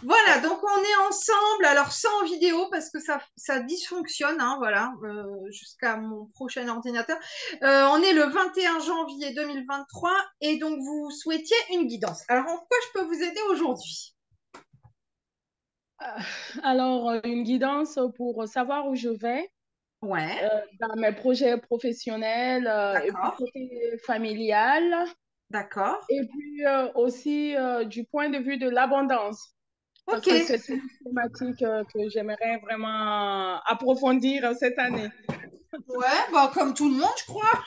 Voilà, donc on est ensemble, alors sans vidéo parce que ça dysfonctionne, hein, voilà, jusqu'à mon prochain ordinateur. On est le 21 janvier 2023 et donc vous souhaitiez une guidance. Alors en quoi je peux vous aider aujourd'hui? Euh, Alors, une guidance pour savoir où je vais Ouais, dans mes projets professionnels et puis d'accord, côté familial d'accord. et puis aussi du point de vue de l'abondance Ok, parce que c'est une thématique que j'aimerais vraiment approfondir cette année. ouais, bah, comme tout le monde, je crois,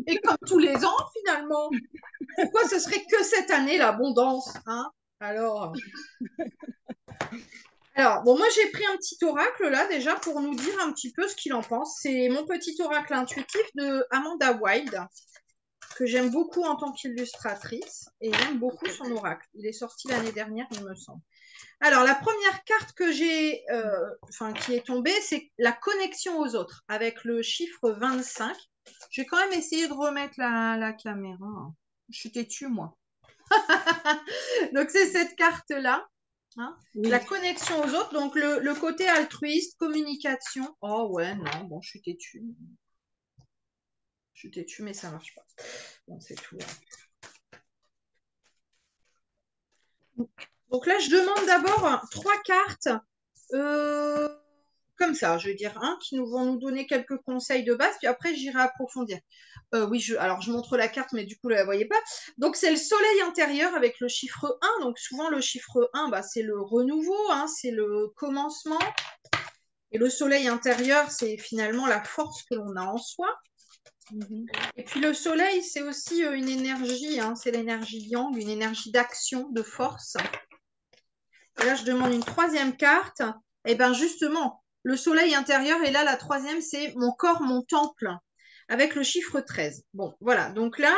et comme tous les ans finalement. Pourquoi ce serait que cette année l'abondance, hein? Alors. Alors, bon, moi j'ai pris un petit oracle là déjà pour nous dire un petit peu ce qu'il en pense. C'est mon petit oracle intuitif de Amanda Wild, que j'aime beaucoup en tant qu'illustratrice et j'aime beaucoup son oracle. Il est sorti l'année dernière, il me semble. Alors, la première carte que j'ai, qui est tombée, c'est la connexion aux autres avec le chiffre 25. Je vais quand même essayer de remettre la caméra. Je suis têtue, moi. Donc, c'est cette carte-là. Hein, la Oui, connexion aux autres, donc le côté altruiste, communication. Oh ouais, non, bon, je suis têtue. Je suis têtue, mais ça marche pas. Bon, c'est tout. Donc là, je demande d'abord trois cartes, euh, comme ça, je vais dire, hein, qui nous vont nous donner quelques conseils de base, puis après, j'irai approfondir. Oui, alors je montre la carte, mais du coup, vous la voyez pas. Donc, c'est le soleil intérieur avec le chiffre 1. Donc, souvent, le chiffre 1, bah, c'est le renouveau, hein, c'est le commencement. Et le soleil intérieur, c'est finalement la force que l'on a en soi. mhm, Et puis le soleil, c'est aussi une énergie, hein, c'est l'énergie yang, une énergie d'action, de force. Et là, je demande une troisième carte. Et bien justement, le soleil intérieur, et là, la troisième, c'est mon corps, mon temple, avec le chiffre 13. Bon, voilà. Donc là,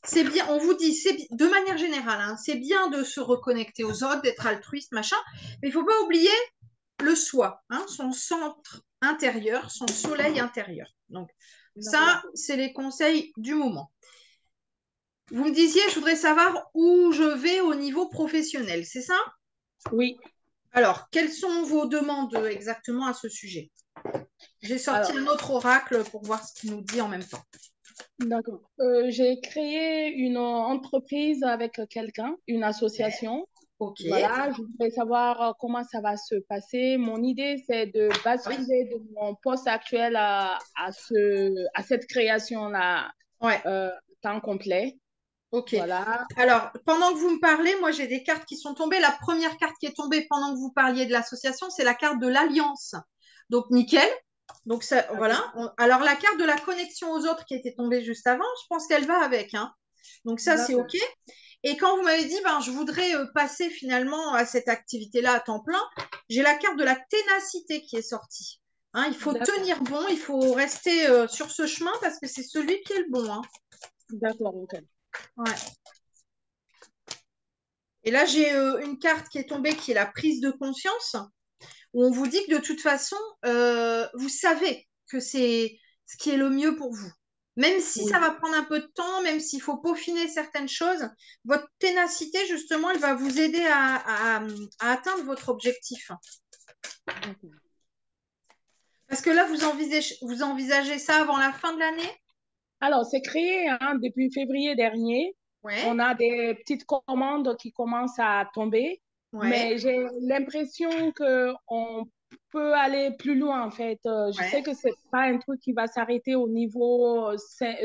c'est bien, on vous dit, c'est de manière générale, hein, c'est bien de se reconnecter aux autres, d'être altruiste, machin, mais il ne faut pas oublier le soi, hein, son centre intérieur, son soleil intérieur. Donc, d'accord. ça, c'est les conseils du moment. Vous me disiez, je voudrais savoir où je vais au niveau professionnel, c'est ça? Oui, Alors, quelles sont vos demandes exactement à ce sujet? J'ai sorti alors, un autre oracle pour voir ce qu'il nous dit en même temps. d'accord. J'ai créé une entreprise avec quelqu'un, une association. Ok. Voilà, je voudrais savoir comment ça va se passer. Mon idée, c'est de Ah oui. basculer de mon poste actuel à cette création-là, Ouais. temps complet. Ok. Voilà, Alors, pendant que vous me parlez, moi j'ai des cartes qui sont tombées. La première carte qui est tombée pendant que vous parliez de l'association, c'est la carte de l'alliance. Donc, nickel. Donc, ça, voilà. d'accord, Alors, la carte de la connexion aux autres qui était tombée juste avant, je pense qu'elle va avec, hein. Donc, ça, c'est d'accord, OK. Et quand vous m'avez dit, ben, je voudrais passer finalement à cette activité-là à temps plein, j'ai la carte de la ténacité qui est sortie. Hein, il faut d'accord, tenir bon, il faut rester sur ce chemin parce que c'est celui qui est le bon. Hein. d'accord, ok. Ouais. Et là, j'ai une carte qui est tombée qui est la prise de conscience, où on vous dit que de toute façon, vous savez que c'est ce qui est le mieux pour vous. Même si ça Oui, va prendre un peu de temps, même s'il faut peaufiner certaines choses, votre ténacité, justement, elle va vous aider à atteindre votre objectif. d'accord. Parce que là, vous envisagez ça avant la fin de l'année? Alors, c'est créé hein, depuis février dernier. Ouais, On a des petites commandes qui commencent à tomber, ouais, mais j'ai l'impression qu'on peut aller plus loin en fait. Je sais ouais, que c'est pas un truc qui va s'arrêter au niveau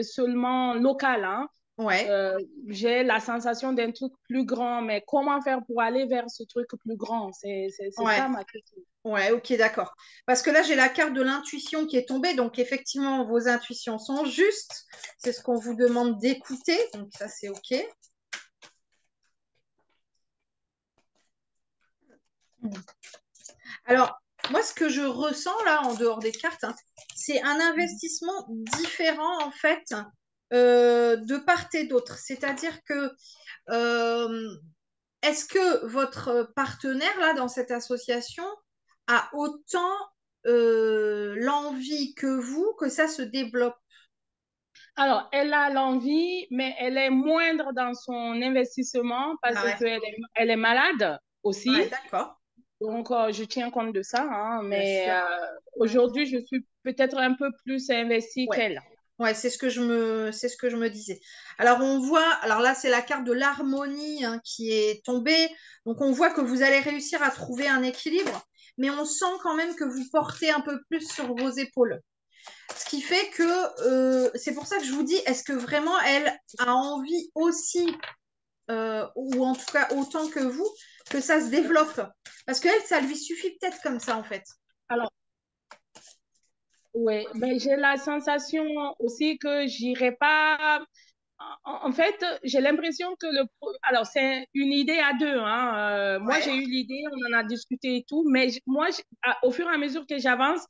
seulement local, hein. ouais. Euh, j'ai la sensation d'un truc plus grand, mais comment faire pour aller vers ce truc plus grand? C'est Ouais. ça ma question. Ouais, ok, d'accord. Parce que là, j'ai la carte de l'intuition qui est tombée. Donc, effectivement, vos intuitions sont justes. C'est ce qu'on vous demande d'écouter. Donc, ça, c'est ok. Alors, moi, ce que je ressens là, en dehors des cartes, hein, c'est un investissement différent, en fait, de part et d'autre. C'est-à-dire que, euh, est-ce que votre partenaire, là, dans cette association, a autant l'envie que vous que ça se développe? Alors, elle a l'envie, mais elle est moindre dans son investissement parce Ah ouais. elle est malade aussi. Ouais, d'accord. Donc, je tiens compte de ça, hein, Bien mais sûr. Ouais. aujourd'hui, je suis peut-être un peu plus investie Ouais. qu'elle. Ouais, c'est ce que je me disais. Alors on voit, alors là c'est la carte de l'harmonie hein, qui est tombée. Donc on voit que vous allez réussir à trouver un équilibre, mais on sent quand même que vous portez un peu plus sur vos épaules. Ce qui fait que c'est pour ça que je vous dis, est-ce que vraiment elle a envie aussi, ou en tout cas autant que vous, que ça se développe? Parce qu'elle, ça lui suffit peut-être comme ça en fait. Alors, oui, mais j'ai la sensation aussi que j'irai pas. En fait, j'ai l'impression que alors c'est une idée à deux, hein. Moi, Ouais. j'ai eu l'idée, on en a discuté et tout, mais moi, au fur et à mesure que j'avance,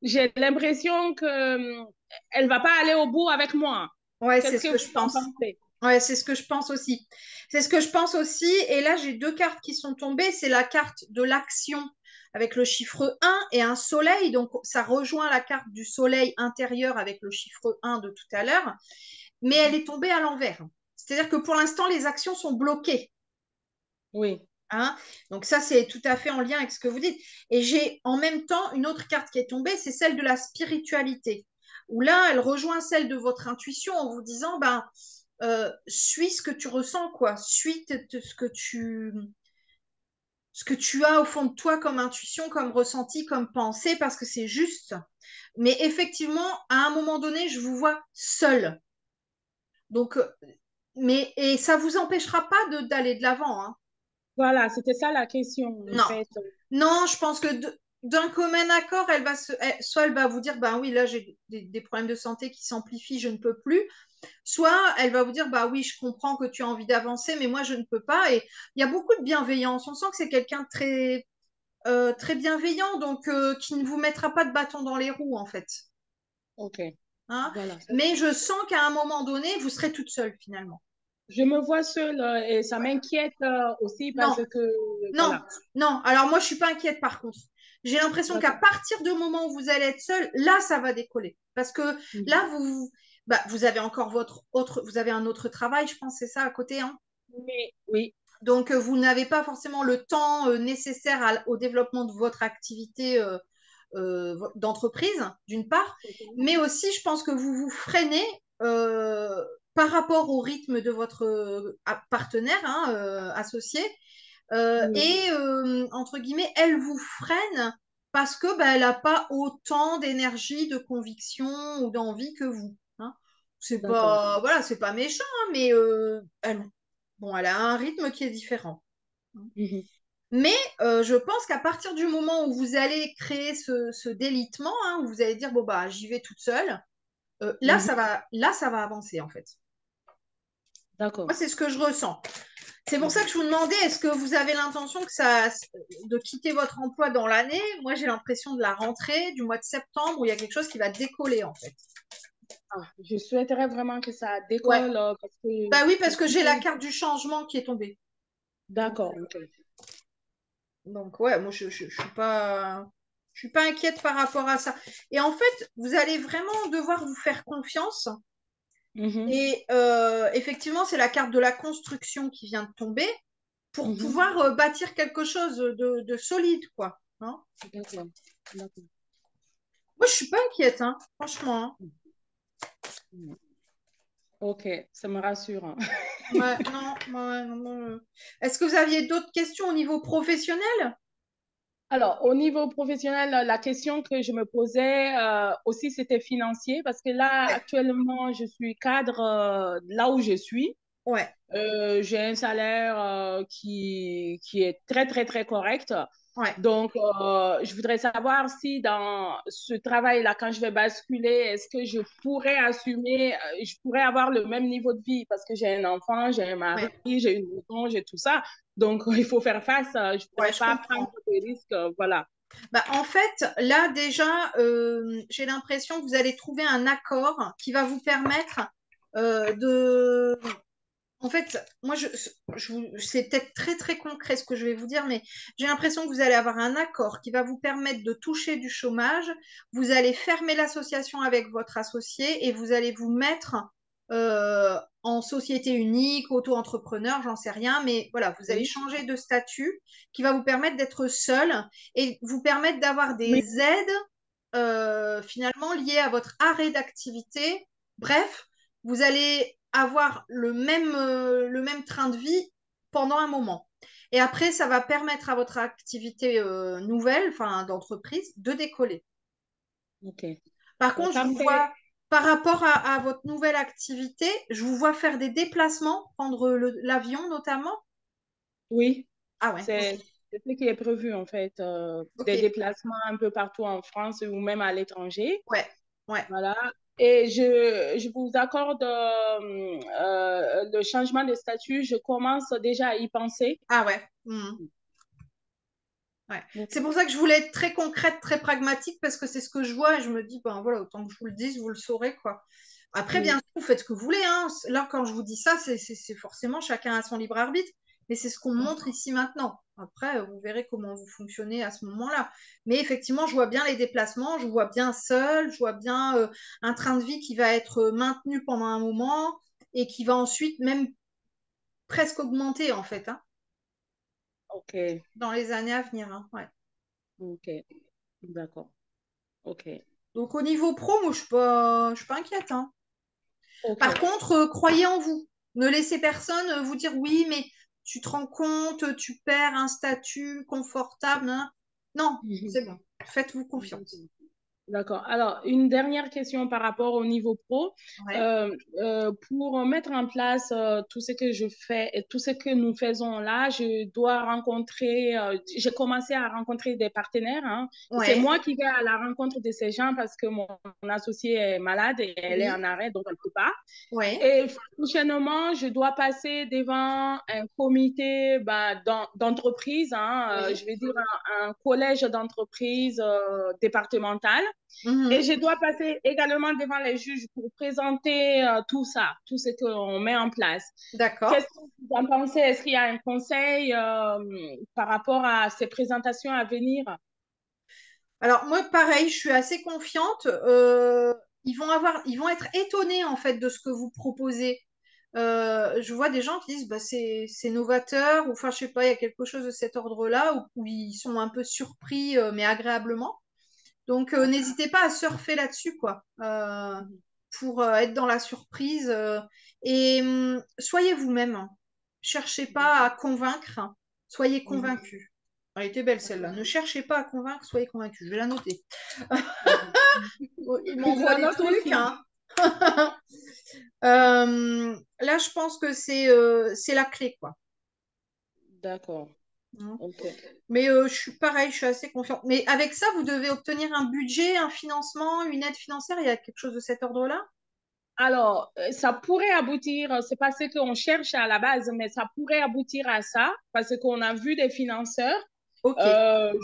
j'ai l'impression que elle va pas aller au bout avec moi. Ouais, c'est Qu'est-ce ce que que vous je en pense. pensez? Ouais, c'est ce que je pense aussi. C'est ce que je pense aussi. Et là, j'ai deux cartes qui sont tombées. C'est la carte de l'action avec le chiffre 1 et un soleil. Donc, ça rejoint la carte du soleil intérieur avec le chiffre 1 de tout à l'heure. Mais elle est tombée à l'envers. C'est-à-dire que pour l'instant, les actions sont bloquées. Oui, Hein. Donc ça, c'est tout à fait en lien avec ce que vous dites. Et j'ai en même temps une autre carte qui est tombée, c'est celle de la spiritualité. Où là, elle rejoint celle de votre intuition en vous disant, ben, suis ce que tu ressens, quoi. Suis ce que tu as au fond de toi comme intuition, comme ressenti, comme pensée, parce que c'est juste. Mais effectivement, à un moment donné, je vous vois seul. Donc, et ça vous empêchera pas d'aller de l'avant, hein. voilà, c'était ça la question, en Non. fait. Non, je pense que d'un commun accord, soit elle va vous dire, bah oui, là j'ai des problèmes de santé qui s'amplifient, je ne peux plus. Soit elle va vous dire, bah oui, je comprends que tu as envie d'avancer, mais moi je ne peux pas. Et il y a beaucoup de bienveillance. On sent que c'est quelqu'un de très bienveillant, donc qui ne vous mettra pas de bâton dans les roues en fait. OK, Hein. voilà, ça, Mais je sens qu'à un moment donné, vous serez toute seule finalement. je me vois seule et ça Ouais. m'inquiète aussi parce Non, que, non, voilà. non. Alors moi, je suis pas inquiète par contre. J'ai l'impression qu'à D'accord. partir du moment où vous allez être seul, là, ça va décoller. Parce que Mhm. là, bah, vous avez encore vous avez un autre travail, je pense, c'est ça à côté, hein. Mais oui, Donc, vous n'avez pas forcément le temps nécessaire au développement de votre activité d'entreprise, d'une part, c'est ça. mais aussi, je pense que vous vous freinez par rapport au rythme de votre partenaire hein, associé Oui, entre guillemets, elle vous freine parce que bah, elle n'a pas autant d'énergie, de conviction ou d'envie que vous. Hein. C'est d'accord. pas, voilà, c'est pas méchant, hein, mais bon, elle a un rythme qui est différent. Mhm. Mais je pense qu'à partir du moment où vous allez créer ce délitement, hein, où vous allez dire bon bah j'y vais toute seule, Mhm. là ça va avancer en fait. Moi D'accord. c'est ce que je ressens. C'est pour ça Mhm. que je vous demandais, est-ce que vous avez l'intention de quitter votre emploi dans l'année? Moi, j'ai l'impression de la rentrée, du mois de septembre, où il y a quelque chose qui va décoller, en fait. Ah, je souhaiterais vraiment que ça Ouais. décolle parce que Bah oui, parce c'est que j'ai la tout. carte du changement qui est tombée. Donc, D'accord, ok. ouais, moi, je suis pas inquiète par rapport à ça. Et en fait, vous allez vraiment devoir vous faire confiance. Mhm. Et effectivement, c'est la carte de la construction qui vient de tomber pour Mhm. pouvoir bâtir quelque chose de solide, quoi. Hein. D'accord. D'accord. Moi, je suis pas inquiète, hein, franchement. Hein. Mhm. Ok, ça me rassure, hein. Ouais, non, ouais, non, non, est-ce que vous aviez d'autres questions au niveau professionnel? Alors, au niveau professionnel, la question que je me posais aussi, c'était financier, parce que là, Ouais, actuellement, je suis cadre là où je suis. ouais, J'ai un salaire qui est très, très, très correct. ouais. Donc, je voudrais savoir si dans ce travail-là, quand je vais basculer, est-ce que je pourrais assumer, je pourrais avoir le même niveau de vie parce que j'ai un enfant, j'ai un mari, Ouais, j'ai une maison, j'ai tout ça. Donc, il faut faire face. Je ne ouais, voudrais je pas prendre comprends. des risques. Voilà. Bah, en fait, là, déjà, j'ai l'impression que vous allez trouver un accord qui va vous permettre de... En fait, moi, c'est peut-être très, très concret ce que je vais vous dire, mais j'ai l'impression que vous allez avoir un accord qui va vous permettre de toucher du chômage. Vous allez fermer l'association avec votre associé et vous allez vous mettre en société unique, auto-entrepreneur, j'en sais rien, mais voilà, vous allez Oui, changer de statut qui va vous permettre d'être seul et vous permettre d'avoir oui, des aides finalement liées à votre arrêt d'activité. Bref, vous allez avoir le même train de vie pendant un moment. Et après, ça va permettre à votre activité nouvelle, enfin d'entreprise, de décoller. ok. Par contre, je vous Parfait. vois, par rapport à votre nouvelle activité, je vous vois faire des déplacements, prendre l'avion notamment. Oui, Ah ouais, ok. c'est ce qui est prévu en fait, Ok. des déplacements un peu partout en France ou même à l'étranger. Ouais, ouais. Voilà. Et je vous accorde le changement de statut. Je commence déjà à y penser. Ah ouais. Mhm. Ouais. Ok. C'est pour ça que je voulais être très concrète, très pragmatique, parce que c'est ce que je vois et je me dis, ben voilà, autant que je vous le dise, vous le saurez, quoi. Après, bien Oui, sûr, vous faites ce que vous voulez, hein. Là, quand je vous dis ça, c'est forcément chacun a son libre arbitre, mais c'est ce qu'on montre ici maintenant. Après, vous verrez comment vous fonctionnez à ce moment-là. Mais effectivement, je vois bien les déplacements, je vous vois bien seul, je vois bien un train de vie qui va être maintenu pendant un moment et qui va ensuite même presque augmenter, en fait, hein, ok, dans les années à venir, hein. Ouais. ok, d'accord, ok, Donc au niveau pro, moi je suis pas inquiète, hein. ok. Par contre, croyez en vous. Ne laissez personne vous dire oui, mais tu te rends compte, tu perds un statut confortable, hein. Non, c'est bon. Faites-vous confiance. D'accord. Alors, une dernière question par rapport au niveau pro. Ouais. Pour mettre en place tout ce que je fais et tout ce que nous faisons là, je dois rencontrer, j'ai commencé à rencontrer des partenaires, hein. C'est Ouais. moi qui vais à la rencontre de ces gens parce que mon associée est malade et elle est Oui. en arrêt, donc elle ne peut pas. Ouais. Et prochainement, je dois passer devant un comité bah, d'entreprise, hein, Oui. je vais dire un collège d'entreprise départemental. Et Mhm. je dois passer également devant les juges pour présenter tout ça, tout ce qu'on met en place. D'accord. Qu'est-ce que vous en pensez? Est-ce qu'il y a un conseil par rapport à ces présentations à venir? Alors moi, pareil, je suis assez confiante. Ils vont être étonnés en fait de ce que vous proposez. Je vois des gens qui disent bah, c'est novateur ou enfin je sais pas, il y a quelque chose de cet ordre-là où ils sont un peu surpris mais agréablement. Donc n'hésitez pas à surfer là-dessus quoi, pour être dans la surprise et soyez vous-même. Hein. Cherchez pas à convaincre, hein. Soyez convaincus. Elle était belle celle-là. Ne cherchez pas à convaincre, soyez convaincus. Je vais la noter. Il Je m'envoie la des note trucs, aussi. hein. Là, je pense que c'est la clé, quoi. D'accord. Hein. OK. Mais je suis pareil, je suis assez confiante. Mais avec ça, vous devez obtenir un budget, un financement, une aide financière. Il y a quelque chose de cet ordre-là? Alors, ça pourrait aboutir, c'est pas ce qu'on cherche à la base, mais ça pourrait aboutir à ça parce qu'on a vu des financeurs, Ok.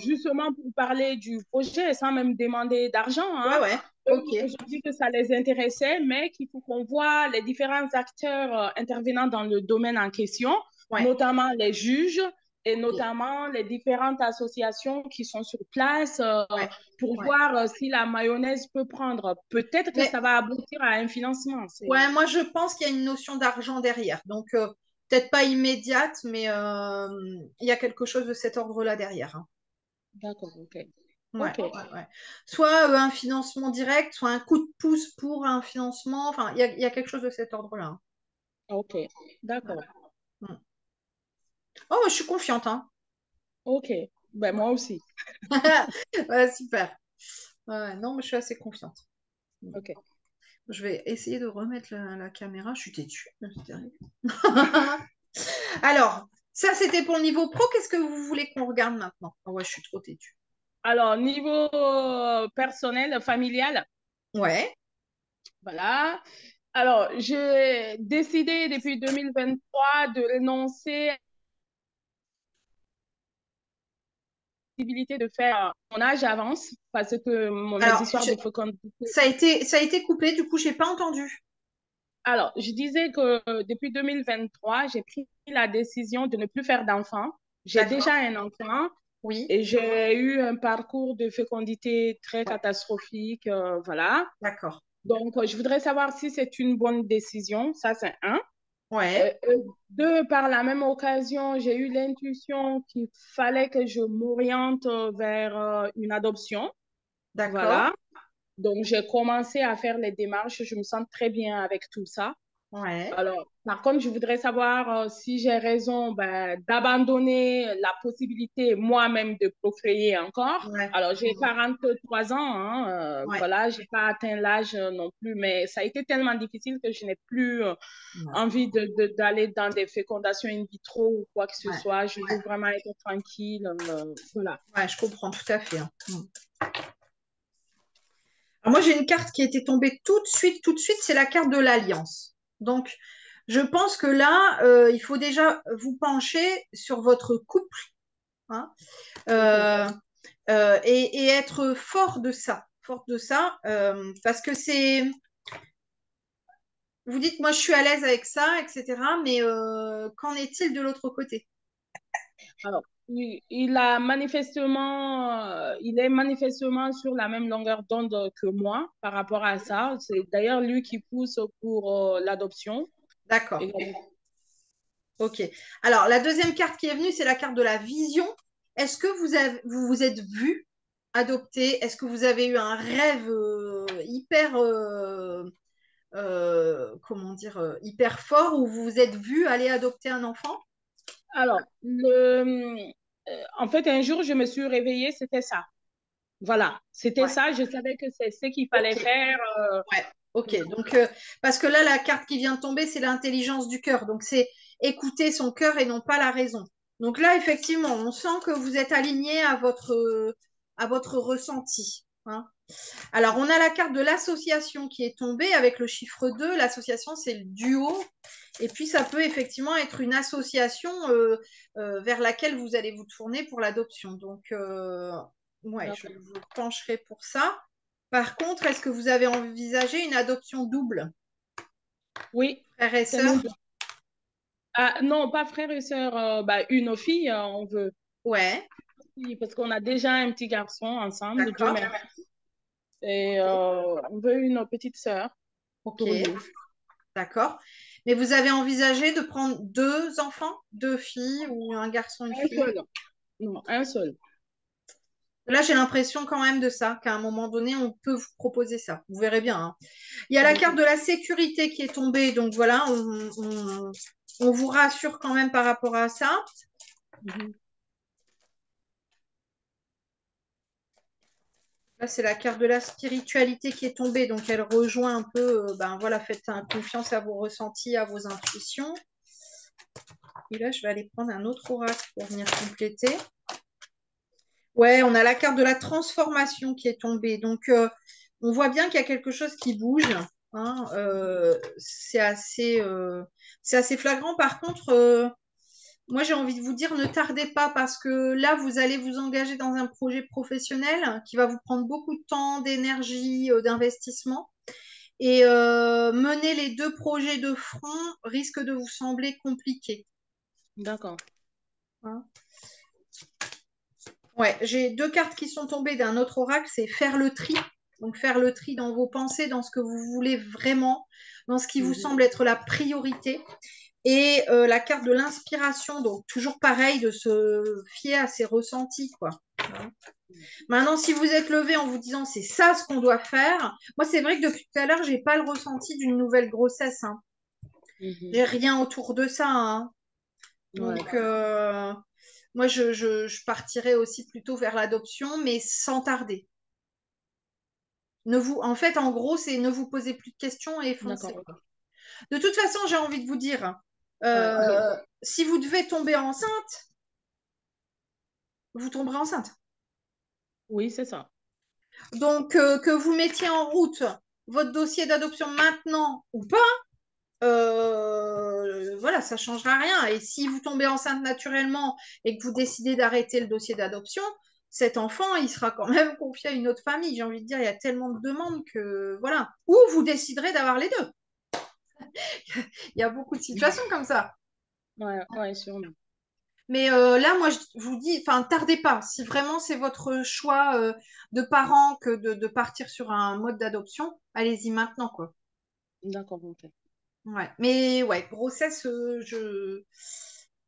justement pour parler du projet sans même demander d'argent, Ouais, hein. ouais. Eux, Ok. ils ont dit que ça les intéressait, mais qu'il faut qu'on voit les différents acteurs intervenant dans le domaine en question, Ouais. notamment les juges et Ok. notamment les différentes associations qui sont sur place Ouais. pour Ouais. voir si la mayonnaise peut prendre. Peut-être que Mais ça va aboutir à un financement. ouais, moi, je pense qu'il y a une notion d'argent derrière. Donc, peut-être pas immédiate, mais il y a quelque chose de cet ordre-là derrière. Hein. D'accord, ok. Ouais, Ok, ouais, ouais. Soit un financement direct, soit un coup de pouce pour un financement. Enfin, il y a quelque chose de cet ordre-là. Hein. ok. D'accord. Ouais. Mm. Oh, je suis confiante, hein. Ok. Ben, Ouais. moi aussi. Ouais, super. Ouais, non, mais je suis assez confiante. Mm. Ok. Je vais essayer de remettre la caméra. Je suis têtue. C'est terrible. Alors, ça, c'était pour le niveau pro. Qu'est-ce que vous voulez qu'on regarde maintenant? Ah ouais, je suis trop têtue. Alors, niveau personnel, familial, Ouais, voilà. Alors, j'ai décidé depuis 2023 de renoncer à la possibilité de faire mon âge avance parce que mes alors, histoires de fécondité. ça a été coupé, du coup, j'ai pas entendu. Alors, je disais que depuis 2023, j'ai pris la décision de ne plus faire d'enfants. J'ai déjà D'accord. un enfant. Oui, Et j'ai eu un parcours de fécondité très ouais, catastrophique, voilà. d'accord. Donc, je voudrais savoir si c'est une bonne décision. Ça, c'est un. Ouais, Deux, par la même occasion, j'ai eu l'intuition qu'il fallait que je m'oriente vers une adoption. d'accord. Voilà. Donc, j'ai commencé à faire les démarches. Je me sens très bien avec tout ça. Ouais, Alors, par contre, je voudrais savoir si j'ai raison ben, d'abandonner la possibilité moi-même de procréer encore. ouais, Alors, j'ai 43 ans, hein, ouais. voilà, j'ai pas atteint l'âge non plus, mais ça a été tellement difficile que je n'ai plus Ouais, envie d'aller dans des fécondations in vitro ou quoi que ce ouais, soit. Je veux vraiment être tranquille, voilà. ouais, je comprends tout à fait, hein. Alors moi, j'ai une carte qui a été tombée tout de suite, c'est la carte de l'Alliance. Donc, je pense que là, il faut déjà vous pencher sur votre couple, hein, Mhm. euh, et être fort de ça, parce que c'est, vous dites, moi, je suis à l'aise avec ça, etc., mais qu'en est-il de l'autre côté? Alors, il est manifestement sur la même longueur d'onde que moi par rapport à ça. C'est d'ailleurs lui qui pousse pour l'adoption. D'accord, Et ok. Alors, la deuxième carte qui est venue, c'est la carte de la vision. Est-ce que vous vous êtes vu adopter? Est-ce que vous avez eu un rêve hyper, comment dire, hyper fort où vous vous êtes vu aller adopter un enfant? alors, en fait, un jour, je me suis réveillée, c'était ça. Voilà, c'était Ouais, ça. Je savais que c'est ce qu'il fallait ok. faire. Ouais, ok. Donc, Donc, parce que là, la carte qui vient de tomber, c'est l'intelligence du cœur. Donc, c'est écouter son cœur et non pas la raison. Donc là, effectivement, on sent que vous êtes aligné à votre ressenti, hein. Alors, on a la carte de l'association qui est tombée avec le chiffre 2. L'association, c'est le duo. Et puis, ça peut effectivement être une association vers laquelle vous allez vous tourner pour l'adoption. Donc, ouais, je d'accord. pencherai pour ça. Par contre, est-ce que vous avez envisagé une adoption double, Oui, frères et c'est nous sœurs? deux. Ah, non, pas frère et sœur, bah, une fille, on veut. Ouais, Oui, parce qu'on a déjà un petit garçon ensemble, Dieu d'accord. merci. Et Ok, on veut une petite sœur ok, pour lui. d'accord. Mais vous avez envisagé de prendre deux enfants, deux filles ou un garçon, une Un fille? seul. Non, un seul. Là, j'ai l'impression quand même de ça, qu'à un moment donné, on peut vous proposer ça. Vous verrez bien, hein. Il y a la carte D'accord. de la sécurité qui est tombée, donc voilà, on vous rassure quand même par rapport à ça. Mhm. Là, c'est la carte de la spiritualité qui est tombée, donc elle rejoint un peu, ben voilà, faites confiance à vos ressentis, à vos intuitions. Et là, je vais aller prendre un autre oracle pour venir compléter. Ouais, on a la carte de la transformation qui est tombée. Donc, on voit bien qu'il y a quelque chose qui bouge, hein. C'est assez flagrant. Par contre, moi, j'ai envie de vous dire, ne tardez pas parce que là, vous allez vous engager dans un projet professionnel qui va vous prendre beaucoup de temps, d'énergie, d'investissement. Et mener les deux projets de front risque de vous sembler compliqué, D'accord. hein. Ouais, j'ai deux cartes qui sont tombées d'un autre oracle, c'est faire le tri. Donc faire le tri dans vos pensées, dans ce que vous voulez vraiment, dans ce qui vous Mhm. semble être la priorité. Et la carte de l'inspiration, donc toujours pareil, de se fier à ses ressentis, quoi. Maintenant, si vous êtes levé en vous disant c'est ça ce qu'on doit faire, moi c'est vrai que depuis tout à l'heure, j'ai pas le ressenti d'une nouvelle grossesse, hein. Mhm. J'ai rien autour de ça, hein. Ouais, Donc, moi, je partirais aussi plutôt vers l'adoption, mais sans tarder. En fait, en gros, c'est ne vous posez plus de questions et foncez, d'accord. quoi. De toute façon, j'ai envie de vous dire, Ouais, si vous devez tomber enceinte, vous tomberez enceinte. oui, c'est ça. Donc, que vous mettiez en route votre dossier d'adoption maintenant ou pas, voilà, ça ne changera rien. Et si vous tombez enceinte naturellement et que vous décidez d'arrêter le dossier d'adoption, cet enfant, il sera quand même confié à une autre famille. J'ai envie de dire, il y a tellement de demandes que voilà. Ou vous déciderez d'avoir les deux. Il y a beaucoup de situations comme ça. Ouais, ouais, sûrement. Mais là, moi, je vous dis, enfin, tardez pas. Si vraiment c'est votre choix de parents que de partir sur un mode d'adoption, allez-y maintenant, quoi. D'accord, ok. Ouais. Mais ouais, grossesse,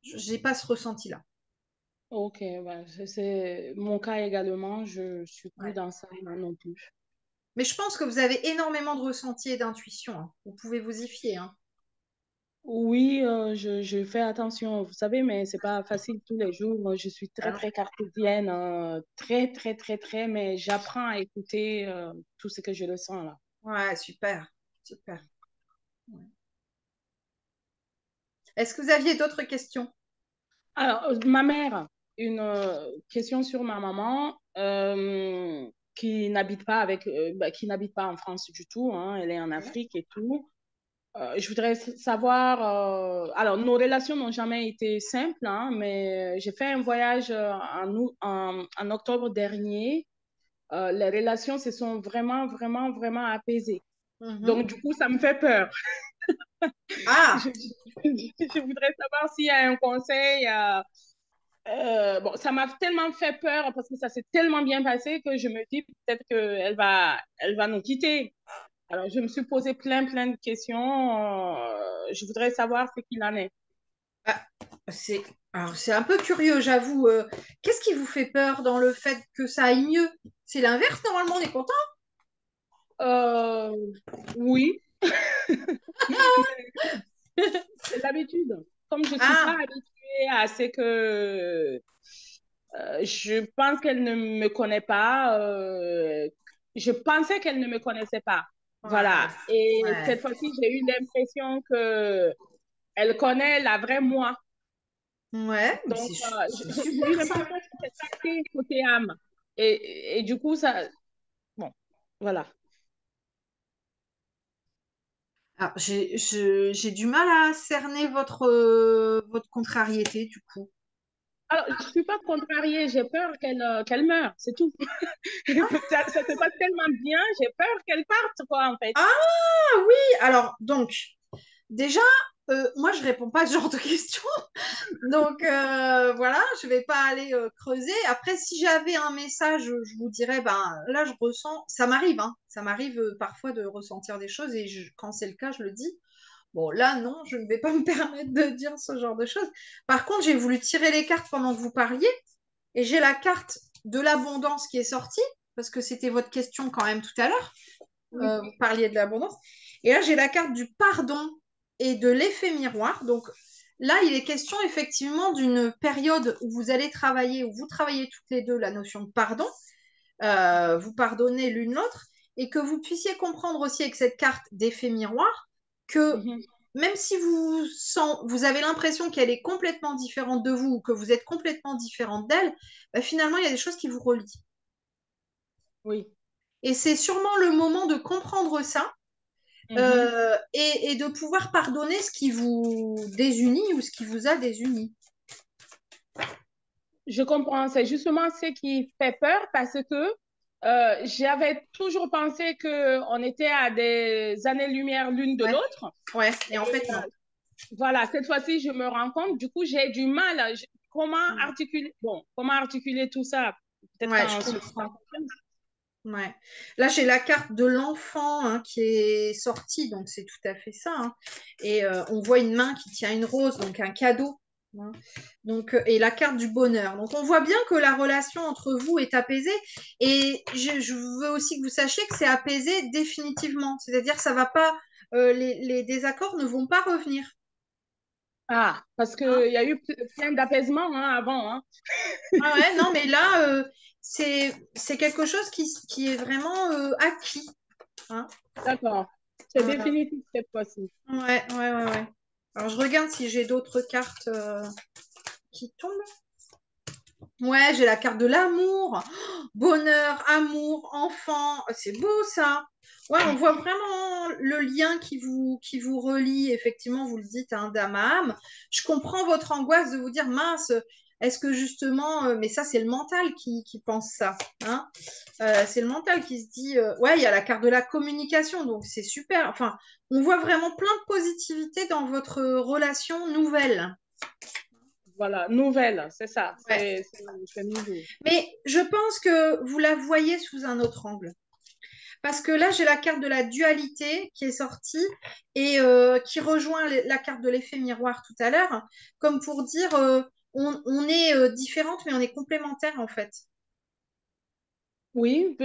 j'ai pas ce ressenti-là. Ok, bah, c'est mon cas également. Je suis plus Ouais. dans ça moi non plus. Mais je pense que vous avez énormément de ressenti et d'intuition, hein. Vous pouvez vous y fier, hein. Oui, je fais attention, vous savez, mais c'est pas facile tous les jours. Moi, je suis Ah très, non. très cartésienne, très, très, très, très, mais j'apprends à écouter tout ce que je ressens là. Ouais, super, super. Ouais. Est-ce que vous aviez d'autres questions? Alors, ma mère, une question sur ma maman qui n'habite pas qui n'habite pas en France du tout, hein, elle est en Ouais. Afrique et tout. Je voudrais savoir, alors nos relations n'ont jamais été simples, hein, mais j'ai fait un voyage en octobre dernier. Les relations se sont vraiment, vraiment, vraiment apaisées. Mhm. Donc, du coup, ça me fait peur. Ah, Je voudrais savoir s'il y a un conseil. Bon, ça m'a tellement fait peur parce que ça s'est tellement bien passé que je me dis peut-être elle va nous quitter. Alors, je me suis posé plein, plein de questions. Je voudrais savoir ce qu'il en est. ah, c'est alors c'est un peu curieux, j'avoue. Qu'est-ce qui vous fait peur dans le fait que ça aille mieux? C'est l'inverse, normalement, on est content. Euh, oui, c'est l'habitude. Comme je ne suis pas Ah, habituée à ce que je pense qu'elle ne me connaît pas, je pensais qu'elle ne me connaissait pas. ouais, Voilà. Et ouais. cette fois-ci, j'ai eu l'impression que elle connaît la vraie moi. Ouais, mais Donc, c'est j'ai eu super ça. l'impression que c'était passé côté âme. Et du coup, ça, bon, voilà. Alors, j'ai du mal à cerner votre contrariété, du coup. Alors, je ne suis pas contrariée, j'ai peur qu'elle meure, c'est tout. Ça se passe tellement bien, j'ai peur qu'elle parte, quoi, en fait. Ah oui, alors, donc, déjà, moi, je réponds pas à ce genre de questions. Donc, voilà, je vais pas aller creuser. Après, si j'avais un message, je vous dirais, ben, là, je ressens, ça m'arrive, hein, ça m'arrive parfois de ressentir des choses et quand c'est le cas, je le dis. Bon, là, non, je ne vais pas me permettre de dire ce genre de choses. Par contre, j'ai voulu tirer les cartes pendant que vous parliez et j'ai la carte de l'abondance qui est sortie parce que c'était votre question quand même tout à l'heure. Oui. Vous parliez de l'abondance. Et là, j'ai la carte du pardon et de l'effet miroir. Donc là, il est question effectivement d'une période où vous allez travailler, où vous travaillez toutes les deux la notion de pardon, vous pardonnez l'une l'autre, et que vous puissiez comprendre aussi avec cette carte d'effet miroir que Mhm. même si vous avez l'impression qu'elle est complètement différente de vous ou que vous êtes complètement différente d'elle, bah, finalement, il y a des choses qui vous relient. Oui. Et c'est sûrement le moment de comprendre ça Mhm. et de pouvoir pardonner ce qui vous désunit ou ce qui vous a désunis. Je comprends, c'est justement ce qui fait peur parce que j'avais toujours pensé qu'on était à des années-lumière l'une de Ouais, l'autre. ouais, et en Et fait, non. voilà, cette fois-ci, je me rends compte, du coup, j'ai du mal. Comment articuler tout ça? Peut-être Ouais, je quand on se comprends. prend confiance. Ouais. Là, j'ai la carte de l'enfant hein, qui est sortie, donc c'est tout à fait ça, hein. Et on voit une main qui tient une rose, donc un cadeau, hein. Donc, et la carte du bonheur. Donc, on voit bien que la relation entre vous est apaisée. Et je veux aussi que vous sachiez que c'est apaisé définitivement. C'est-à-dire que ça va pas, les désaccords ne vont pas revenir, Ah, parce hein. qu'il y a eu plein d'apaisement hein, avant. Hein. Ah ouais, non, mais là, c'est quelque chose qui est vraiment acquis, hein. D'accord. C'est définitif cette fois-ci. Ouais, ouais, ouais, ouais. Alors, je regarde si j'ai d'autres cartes qui tombent. Ouais, j'ai la carte de l'amour. Oh, bonheur, amour, enfant. C'est beau ça. Ouais, on voit vraiment le lien qui vous relie. Effectivement, vous le dites, hein, d'âme à âme. Je comprends votre angoisse de vous dire, mince, est-ce que justement, mais ça, c'est le mental qui pense ça, hein. C'est le mental qui se dit, ouais, il y a la carte de la communication, donc c'est super. Enfin, on voit vraiment plein de positivité dans votre relation nouvelle. Voilà, nouvelle, c'est ça, Ouais. c'est nouveau. Mais je pense que vous la voyez sous un autre angle. Parce que là, j'ai la carte de la dualité qui est sortie et qui rejoint la carte de l'effet miroir tout à l'heure, comme pour dire on est différentes, mais on est complémentaires en fait. Oui,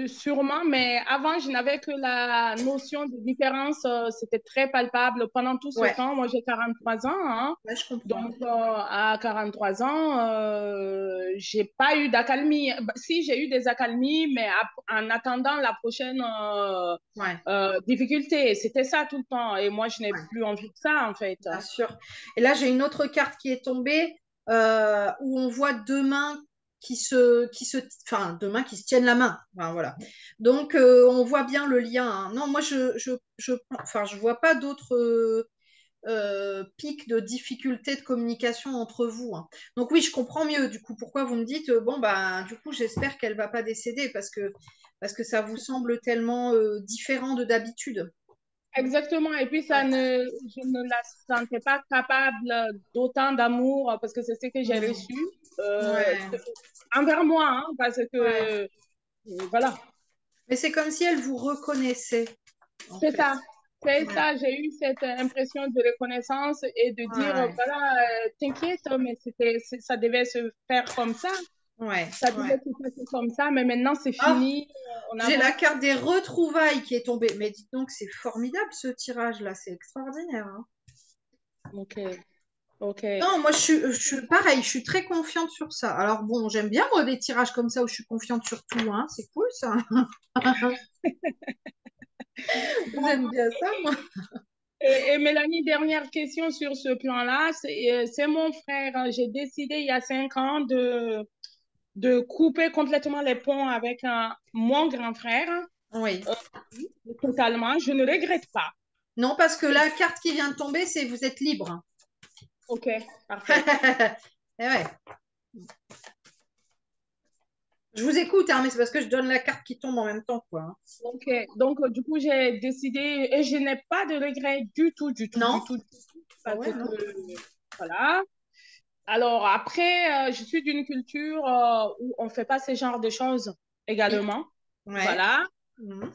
sûrement, mais avant, je n'avais que la notion de différence, c'était très palpable. Pendant tout ce Ouais, temps, moi j'ai 43 ans, hein, ouais, je comprends. donc à 43 ans, j'ai pas eu d'accalmie. Bah, si, j'ai eu des accalmies, mais en attendant la prochaine Ouais, difficulté, c'était ça tout le temps. Et moi, je n'ai ouais, plus envie de ça, en fait. bien sûr. Et là, j'ai une autre carte qui est tombée où on voit deux mains enfin, deux mains qui se tiennent la main. Enfin, voilà. Donc, on voit bien le lien, hein. Non, moi, enfin, je vois pas d'autres pic de difficulté de communication entre vous, hein. Donc oui, je comprends mieux du coup pourquoi vous me dites bon bah du coup j'espère qu'elle va pas décéder parce que ça vous semble tellement différent de d'habitude. Exactement. Et puis, Ouais. je ne la sentais pas capable d'autant d'amour parce que c'est ce que j'ai Hmm. reçu Ouais. envers moi, hein, parce Ouais. que, voilà, Mais c'est comme si elle vous reconnaissait en c'est fait. ça. C'est Ouais. ça. J'ai eu cette impression de reconnaissance et de dire, Ouais. voilà, t'inquiète, mais ça devait se faire comme ça. Ouais. Ça Ouais. devait se passer comme ça, mais maintenant, c'est Ah, fini. On j'ai la avance. carte des retrouvailles qui est tombée. Mais dites donc, c'est formidable ce tirage là, c'est extraordinaire, hein. OK. OK. Non, moi je suis pareil, je suis très confiante sur ça. Alors bon, j'aime bien moi des tirages comme ça où je suis confiante sur tout, hein. C'est cool ça. J'aime bien ça, moi. Et Mélanie, dernière question sur ce plan-là, c'est mon frère. J'ai décidé il y a 5 ans de couper complètement les ponts avec mon grand frère, Oui. euh, totalement. Je ne regrette pas. Non, parce que la carte qui vient de tomber, c'est vous êtes libre. OK, parfait. Eh ouais. Je vous écoute, hein, mais c'est parce que je donne la carte qui tombe en même temps, quoi, hein. OK, donc du coup, j'ai décidé et je n'ai pas de regret du tout, du tout, Non? du tout, du tout, Ah parce ouais, non? que, voilà. Alors après, je suis d'une culture où on ne fait pas ce genre de choses Oui. également. Ouais. Voilà. Mhm.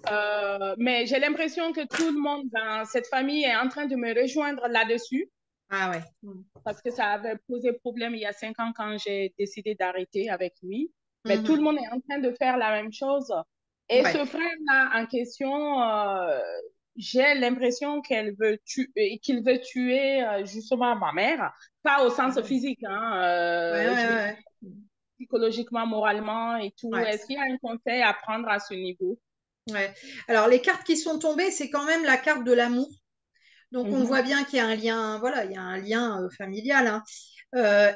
Mais j'ai l'impression que tout le monde dans cette famille est en train de me rejoindre là-dessus Ah ouais. Mhm. parce que ça avait posé problème il y a 5 ans quand j'ai décidé d'arrêter avec lui. Mais tout le Mhm. monde est en train de faire la même chose. Et Ouais. ce frère-là en question, j'ai l'impression qu'il veut tuer justement ma mère, pas au Ah sens ouais. physique, hein, Ouais, ouais, je vais ouais. psychologiquement, moralement et tout. Ouais. Est-ce qu'il y a un conseil à prendre à ce niveau? Ouais. Alors, les cartes qui sont tombées, c'est quand même la carte de l'amour. Donc, on Mhm. voit bien qu'il y a un lien, voilà, il y a un lien familial, hein.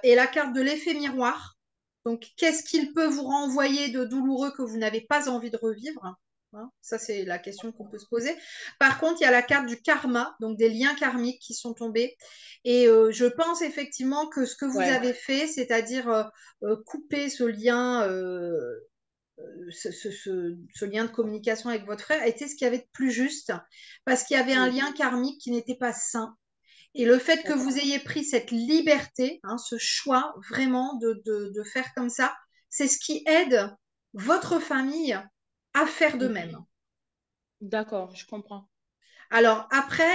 Et la carte de l'effet miroir. Donc, qu'est-ce qu'il peut vous renvoyer de douloureux que vous n'avez pas envie de revivre, hein? Ça, c'est la question qu'on peut se poser. Par contre, il y a la carte du karma, donc des liens karmiques qui sont tombés. Et je pense effectivement que ce que vous Ouais. avez fait, c'est-à-dire couper ce lien, ce lien de communication avec votre frère, était ce qu'il y avait de plus juste, parce qu'il y avait un Oui. lien karmique qui n'était pas sain. Et le fait que D'accord. vous ayez pris cette liberté, hein, ce choix vraiment de faire comme ça, c'est ce qui aide votre famille à faire de Mhm. même. D'accord, je comprends. Alors après,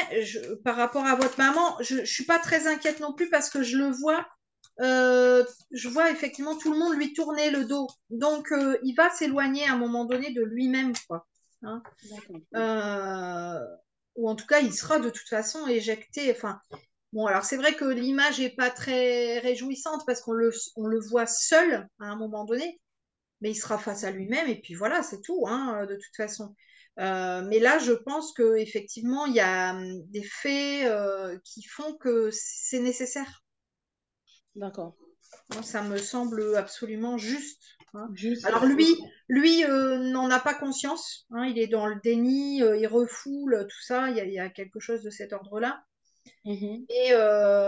par rapport à votre maman, je ne suis pas très inquiète non plus parce que je vois effectivement tout le monde lui tourner le dos. Donc il va s'éloigner à un moment donné de lui-même, quoi, hein. D'accord. Euh, ou en tout cas, il sera de toute façon éjecté. Enfin, bon, alors c'est vrai que l'image est pas très réjouissante parce on le voit seul à un moment donné, mais il sera face à lui-même et puis voilà, c'est tout, hein, de toute façon. Mais là, je pense que effectivement, il y a des faits qui font que c'est nécessaire. D'accord. Moi, ça me semble absolument juste, hein. Juste, Alors ok. lui n'en a pas conscience, hein, il est dans le déni, il refoule tout ça, il y a quelque chose de cet ordre-là. Mhm.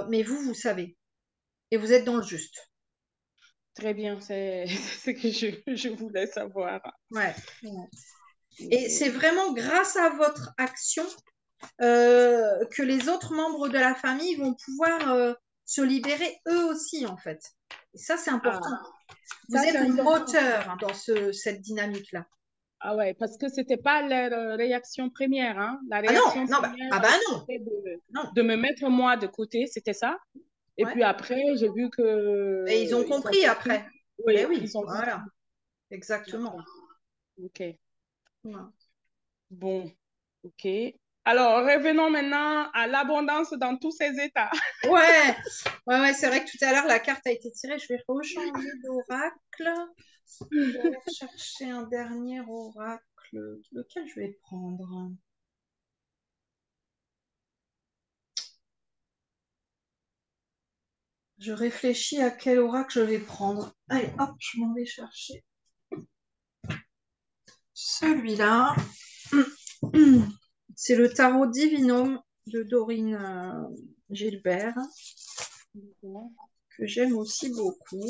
Mais vous, vous savez, et vous êtes dans le juste. Très bien, c'est c'est ce que je voulais savoir. Ouais. Ouais. Et c'est Ok. vraiment grâce à votre action que les autres membres de la famille vont pouvoir se libérer eux aussi, en fait. Et ça, c'est Ah, important. Vous ça, c'est êtes le important. moteur dans cette dynamique-là. Ah ouais, parce que c'était pas leur réaction première, hein. La Ah non, réaction non, première, ah bah non, c'était non. de me mettre moi de côté, c'était ça. Et Ouais. puis après, j'ai vu Et ils ont que ils ont compris compris. après. Ben Oui, oui, ils ont voilà, compris. exactement. D'accord. OK. Voilà. Bon, OK. Alors, revenons maintenant à l'abondance dans tous ses états. Ouais, ouais, ouais, c'est vrai que tout à l'heure, la carte a été tirée. Je vais rechanger d'oracle. Je vais aller chercher un dernier oracle. Lequel je vais prendre? Je réfléchis à quel oracle je vais prendre. Allez, hop, je m'en vais chercher celui-là. C'est le tarot Divinum de Dorine Gilbert, que j'aime aussi beaucoup.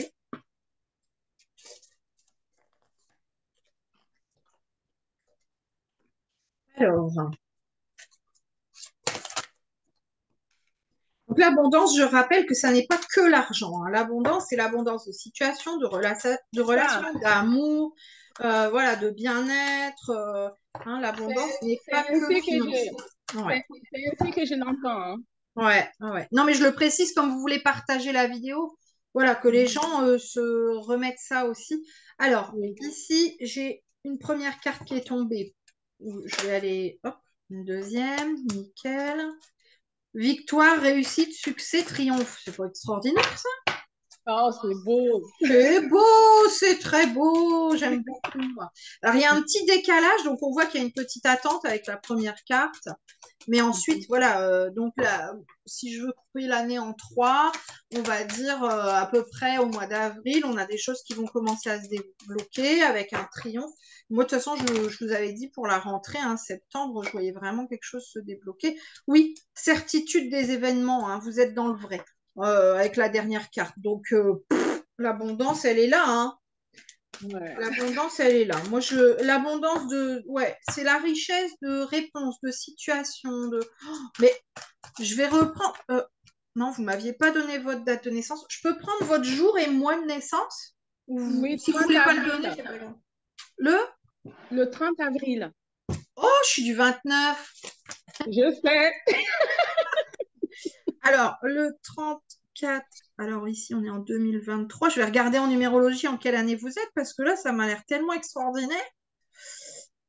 Alors, donc l'abondance, je rappelle que ça n'est pas que l'argent, hein. L'abondance, c'est l'abondance de situation, de Ça, relations, d'amour, voilà, de bien-être. Hein, l'abondance n'est c'est pas que ainsi que financier. Ouais. c'est ainsi que je l'entends, hein. Ouais, ouais. Non, mais je le précise comme vous voulez partager la vidéo. Voilà, que les Mhm. gens se remettent ça aussi. Alors, Oui. ici, j'ai une première carte qui est tombée. Je vais aller, hop, une deuxième, nickel. Victoire, réussite, succès, triomphe. C'est pas extraordinaire, ça? Oh, c'est beau. C'est beau, c'est très beau, j'aime beaucoup. Alors, il y a un petit décalage, donc on voit qu'il y a une petite attente avec la première carte. Mais ensuite, voilà, donc là, si je veux couper l'année en trois, on va dire à peu près au mois d'avril, on a des choses qui vont commencer à se débloquer avec un triomphe. Moi, de toute façon, je vous avais dit pour la rentrée, hein, septembre, je voyais vraiment quelque chose se débloquer. Oui, certitude des événements, hein, vous êtes dans le vrai avec la dernière carte. Donc, l'abondance, elle est là, hein. Ouais. L'abondance, elle est là. Moi, l'abondance de, ouais, c'est la richesse de réponses, de situations, de. Mais je vais reprendre. Non, vous m'aviez pas donné votre date de naissance. Je peux prendre votre jour et mois de naissance? Ou Oui, si vous 30 voulez pas le donner, avril. c'est pas grave. Le. Le 30 avril. Oh, je suis du 29. Je sais. Alors, le 34. Alors ici, on est en 2023. Je vais regarder en numérologie en quelle année vous êtes parce que là, ça m'a l'air tellement extraordinaire.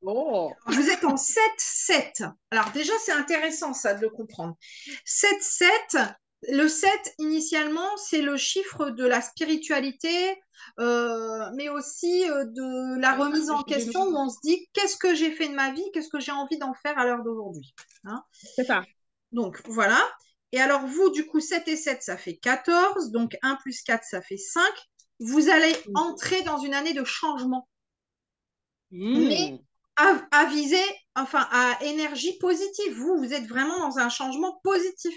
Oh. Vous êtes en 7-7. Alors déjà, c'est intéressant ça de le comprendre. 7-7, le 7, initialement, c'est le chiffre de la spiritualité, mais aussi de la remise en question où on se dit, qu'est-ce que j'ai fait de ma vie, qu'est-ce que j'ai envie d'en faire à l'heure d'aujourd'hui, hein. C'est ça. Donc voilà. Et alors vous, du coup, 7 et 7, ça fait 14. Donc 1 plus 4, ça fait 5. Vous allez entrer dans une année de changement, mais Hmm. à viser, enfin à énergie positive. Vous êtes vraiment dans un changement positif.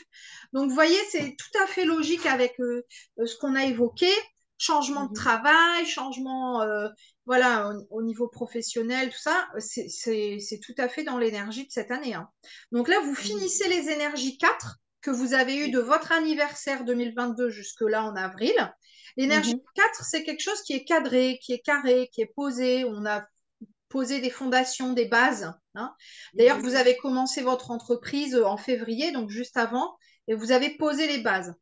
Donc, vous voyez, c'est tout à fait logique avec ce qu'on a évoqué. Changement de Mhm. travail, changement voilà, au niveau professionnel, tout ça, c'est tout à fait dans l'énergie de cette année, hein. Donc là, vous finissez les énergies 4 que vous avez eues de votre anniversaire 2022 jusque-là en avril. L'énergie Mhm. 4, c'est quelque chose qui est cadré, qui est carré, qui est posé. On a poser des fondations, des bases, hein. D'ailleurs, Mhm. vous avez commencé votre entreprise en février, donc juste avant, et vous avez posé les bases.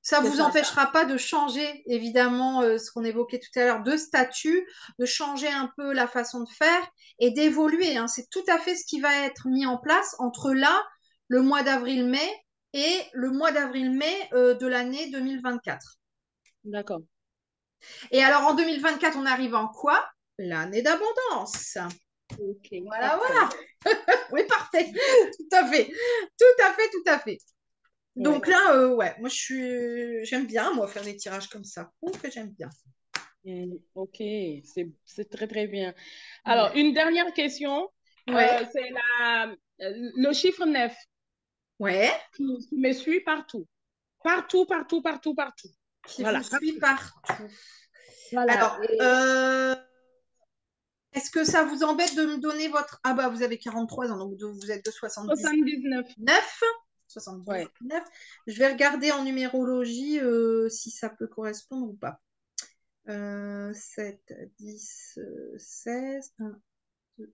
Ça ne C'est vous ça. empêchera pas de changer, évidemment, ce qu'on évoquait tout à l'heure, de statut, de changer un peu la façon de faire et d'évoluer, hein. C'est tout à fait ce qui va être mis en place entre là, le mois d'avril-mai et le mois d'avril-mai de l'année 2024. D'accord. Et alors, en 2024, on arrive en quoi? L'année d'abondance. Ok, Voilà, parfait. voilà. Oui, parfait. Tout à fait. Tout à fait, tout à fait. Ouais. Donc là, ouais, moi j'aime bien moi faire des tirages comme ça. Je trouve que j'aime bien. Ok, c'est très très bien. Alors, Ouais. une dernière question, Ouais. c'est le chiffre 9 Ouais. qui me suit partout. Partout, partout, partout, partout. Qui vous Voilà, suit partout. partout. Voilà. Alors, Et est-ce que ça vous embête de me donner votre. Ah bah vous avez 43 ans, donc vous êtes de 79. 79. Ouais. 79. Je vais regarder en numérologie si ça peut correspondre ou pas. 7, 10, 16. 1, 2.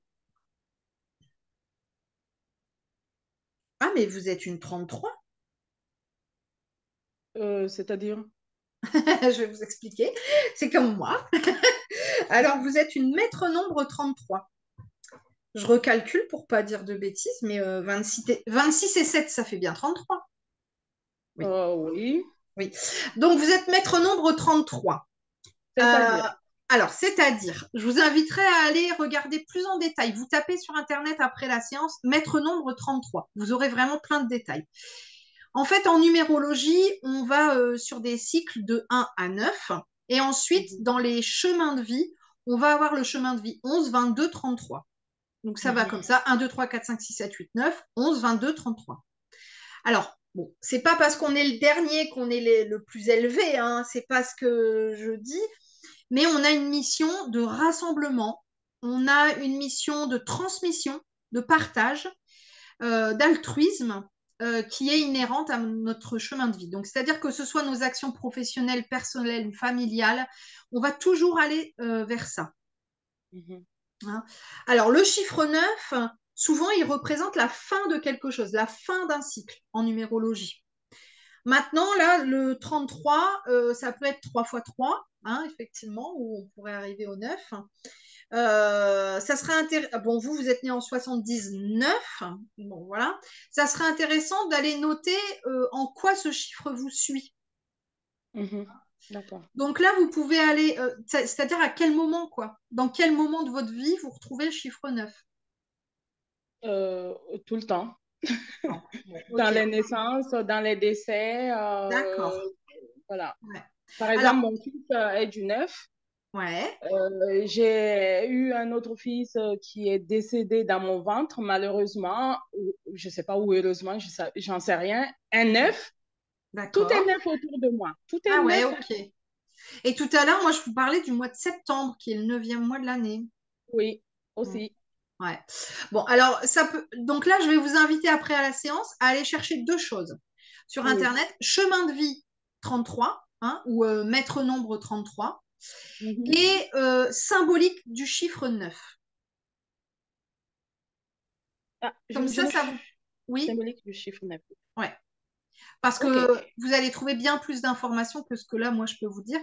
Ah, mais vous êtes une 33. C'est-à-dire? Je vais vous expliquer. C'est comme moi. Alors, vous êtes une maître nombre 33. Je recalcule pour pas dire de bêtises, mais 26 et 7, ça fait bien 33. Oui, Oui. oui. Donc, vous êtes maître nombre 33. Euh, C'est-à-dire? alors, c'est-à-dire, je vous inviterai à aller regarder plus en détail. Vous tapez sur Internet après la séance, maître nombre 33. Vous aurez vraiment plein de détails. En fait, en numérologie, on va sur des cycles de 1 à 9. Et ensuite, Mhm, dans les chemins de vie, on va avoir le chemin de vie 11, 22, 33. Donc, ça va mhm, comme ça. 1, 2, 3, 4, 5, 6, 7, 8, 9, 11, 22, 33. Alors, bon, c'est pas parce qu'on est le dernier qu'on est le plus élevé, hein, c'est pas ce que je dis, mais on a une mission de rassemblement, on a une mission de transmission, de partage, d'altruisme qui est inhérente à notre chemin de vie. Donc, c'est-à-dire que ce soit nos actions professionnelles, personnelles ou familiales, on va toujours aller vers ça. mhm. Hein. Alors, le chiffre 9, souvent, il représente la fin de quelque chose, la fin d'un cycle en numérologie. Maintenant, là, le 33, ça peut être 3 fois 3, hein, effectivement, où on pourrait arriver au 9. Ça serait intéressant. Bon, vous êtes né en 79. Bon, voilà. Ça serait intéressant d'aller noter en quoi ce chiffre vous suit. Mhm. D'accord. Donc là, vous pouvez aller, c'est-à-dire à quel moment, quoi. Dans quel moment de votre vie vous retrouvez le chiffre 9. Euh, Tout le temps. Bon, Dans ok, les naissances, dans les décès, d'accord. voilà. Ouais. Par Alors, exemple, mon fils est du 9. ouais, J'ai eu un autre fils qui est décédé dans mon ventre, malheureusement. Je ne sais pas où, heureusement, j'en sais rien. Un 9. Tout est d'accord. neuf autour de moi. Tout est Ah ouais, neuf. ok. Et tout à l'heure, moi, je vous parlais du mois de septembre, qui est le neuvième mois de l'année. Oui, Mm. aussi. Ouais. Bon, alors, ça peut. Donc là, je vais vous inviter après à la séance à aller chercher deux choses sur Oui. Internet. Chemin de vie 33, hein, ou maître nombre 33, Mhm. et symbolique du chiffre 9. Ah, Comme je ça, me ça vous. Oui, symbolique du chiffre 9. ouais. Parce OK. que vous allez trouver bien plus d'informations que ce que là, moi, je peux vous dire.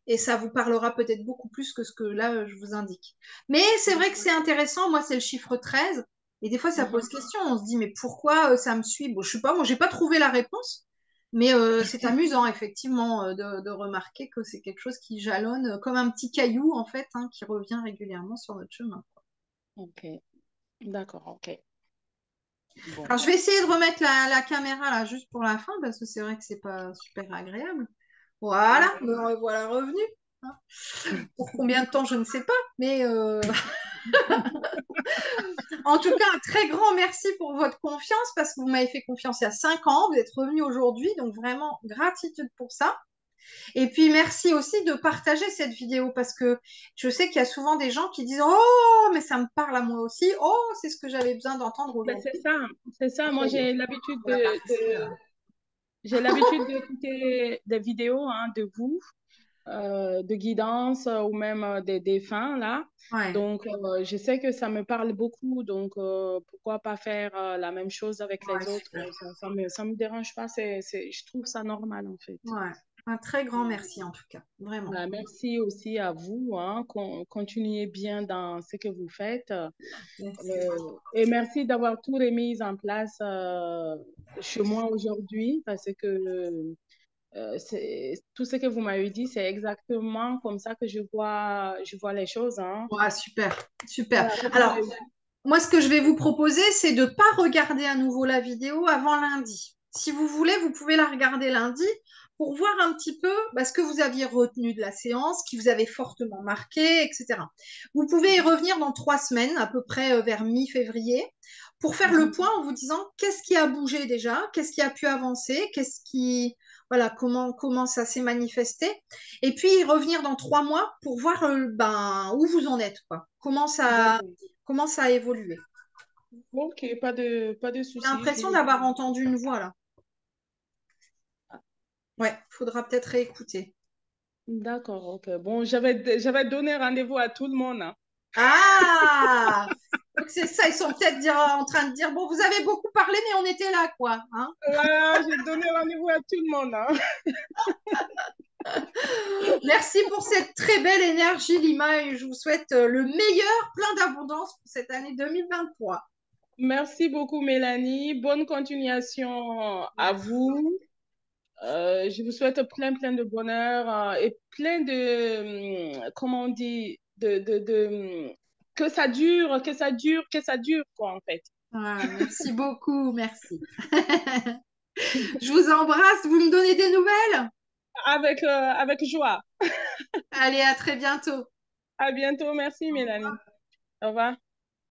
Et ça vous parlera peut-être beaucoup plus que ce que là, je vous indique. Mais c'est vrai que c'est intéressant. Moi, c'est le chiffre 13. Et des fois, ça pose Mhm. question. On se dit, mais pourquoi ça me suit? Bon, je sais pas, moi, j'ai pas trouvé la réponse. Mais c'est amusant, effectivement, de remarquer que c'est quelque chose qui jalonne comme un petit caillou, en fait, hein, qui revient régulièrement sur notre chemin. OK. D'accord, OK. Bon. Alors, je vais essayer de remettre la caméra là juste pour la fin parce que c'est vrai que c'est pas super agréable. Voilà, me revoilà revenu. Hein. Pour combien de temps, je ne sais pas, mais en tout cas, un très grand merci pour votre confiance parce que vous m'avez fait confiance il y a 5 ans. Vous êtes revenu aujourd'hui, donc vraiment gratitude pour ça. Et puis merci aussi de partager cette vidéo parce que je sais qu'il y a souvent des gens qui disent oh, mais ça me parle à moi aussi. Oh, c'est ce que j'avais besoin d'entendre Ben, aujourd'hui. c'est ça. C'est ça. Donc, ça Moi, y est, j'ai l'habitude c'est la partie. j'ai l'habitude d'écouter des vidéos de vous, de guidance ou même des défunts, là. Ouais, Donc, je sais que ça me parle beaucoup. Donc, pourquoi pas faire la même chose avec ouais, les autres? super. Ça me dérange pas. Je trouve ça normal, en fait. Ouais, un très grand merci en tout cas, vraiment. Voilà, merci aussi à vous, hein. Continuez bien dans ce que vous faites. Merci. Et merci d'avoir tout remis en place chez moi aujourd'hui parce que tout ce que vous m'avez dit, c'est exactement comme ça que je vois les choses, hein. Ouais, super, super. Voilà, comme vous Alors, avez dit. moi, ce que je vais vous proposer, c'est de ne pas regarder à nouveau la vidéo avant lundi. Si vous voulez, vous pouvez la regarder lundi pour voir un petit peu ce que vous aviez retenu de la séance, qui vous avait fortement marqué, etc. Vous pouvez y revenir dans 3 semaines, à peu près vers mi-février, pour faire le Mhm. point en vous disant qu'est-ce qui a bougé déjà, qu'est-ce qui a pu avancer, voilà, comment ça s'est manifesté. Et puis revenir dans 3 mois pour voir où vous en êtes, quoi. D'accord. Comment ça a évolué. Ok, pas de J'ai souci. l'impression d'avoir entendu une voix là. Ouais, faudra peut-être réécouter. D'accord, ok. Bon, j'avais donné rendez-vous à tout le monde, hein. Ah! Donc c'est ça, ils sont peut-être en train de dire, bon, vous avez beaucoup parlé, mais on était là, quoi. Hein. Voilà, j'ai donné rendez-vous à tout le monde, hein. Merci pour cette très belle énergie, Lima, et je vous souhaite le meilleur, plein d'abondance pour cette année 2023. Merci beaucoup, Mélanie. Bonne continuation à Merci. vous. Je vous souhaite plein, plein de bonheur et plein de, comment on dit, que ça dure, que ça dure, que ça dure, quoi, en fait. Ah, merci beaucoup, merci. Je vous embrasse, vous me donnez des nouvelles? Avec joie. Allez, à très bientôt. À bientôt. Merci, Mélanie. Au revoir.